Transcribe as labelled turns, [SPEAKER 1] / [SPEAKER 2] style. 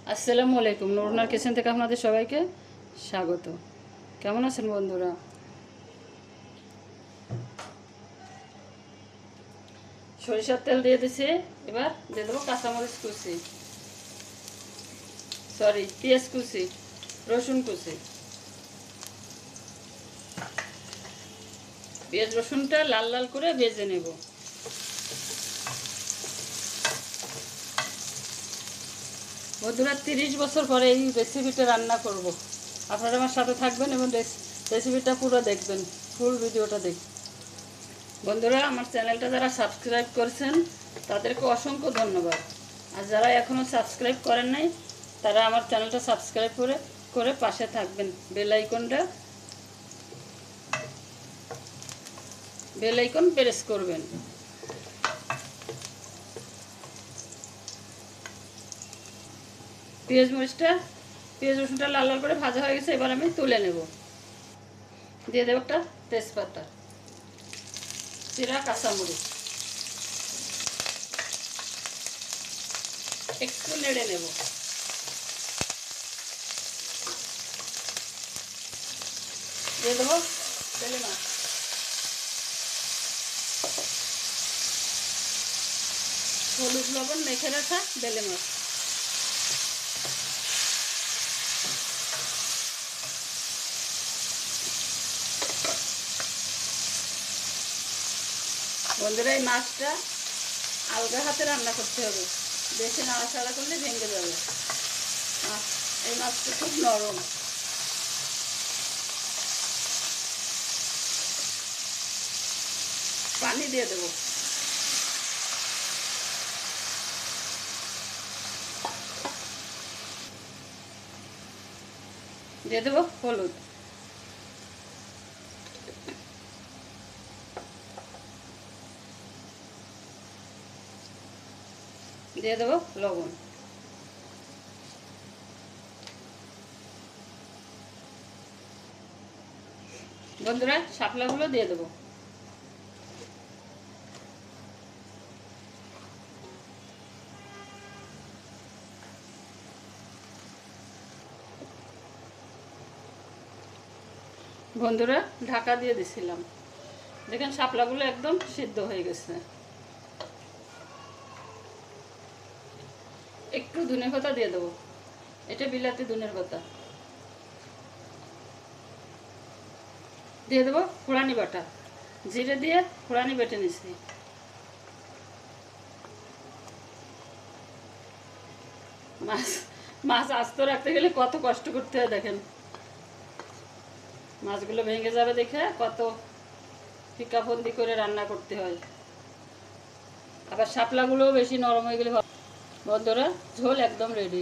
[SPEAKER 1] আসসালামু আলাইকুম। নুরুনার কিচেন থেকে আপনাদের সবাইকে স্বাগত। কেমন আছেন বন্ধুরা? সরিষার তেল দিয়ে দিছি। এবার দিয়ে দেবো কাঁচামরিচ কুচি, পেঁয়াজ কুচি, রসুন কুচি। পেঁয়াজ রসুনটা লাল লাল করে ভেজে নেব। বন্ধুরা 30 বছর পরে এই রেসিপিটা রান্না করব। আপনারা আমার সাথে থাকবেন এবং রেসিপিটা পুরো দেখবেন, ফুল ভিডিওটা দেখবেন। বন্ধুরা, আমার চ্যানেলটা যারা সাবস্ক্রাইব করেছেন তাদেরকে অসংখ্য ধন্যবাদ। আর যারা এখনও সাবস্ক্রাইব করেন নাই তারা আমার চ্যানেলটা সাবস্ক্রাইব করে পাশে থাকবেন। বেল আইকন প্রেস করবেন। পেঁয়াজ রসুনটা লাল লাল করে ভাজা হয়ে গেছে। এবার আমি তুলে নেব। দিয়ে দেবো একটা তেজপাতা, জিরা, কাঁচামরিচ। একটু নেড়ে নেব। দিয়ে দেবো বেলে মাছ, হলুদ লবণ মেখে রাখা বেলে মাছ। বন্ধুরা, এই মাছটা আলগা হাতে রান্না করতে হবে, বেশি নাড়াচাড়া করলে ভেঙে যাবে। এই মাছটা খুব নরম। পানি দিয়ে দেবো। দিয়ে দেবো হলুদ, দিয়ে দেবো লবণ। বন্ধুরা, শাপলাগুলো দিয়ে দেবো। বন্ধুরা, ঢাকা দিয়ে দিছিলাম। দেখেন শাপলাগুলো একদম সিদ্ধ হয়ে গেছে। একটু ধনের পাতা দিয়ে দেবো। এটা বিলাতি ধনের পাতা। দিয়ে দেবো ফোড়ানি বাটা, জিরে দিয়ে ফোড়ানি বেটে নিছি। মাছ মাছ আস্ত রাখতে গেলে কত কষ্ট করতে হয় দেখেন। মাছগুলো ভেঙে যাবে দেখে কত ফিকাফন্দি করে রান্না করতে হয়। আবার শাপলাগুলোও বেশি নরম হয়ে গেলে। বন্ধুরা, ঝোল একদম রেডি।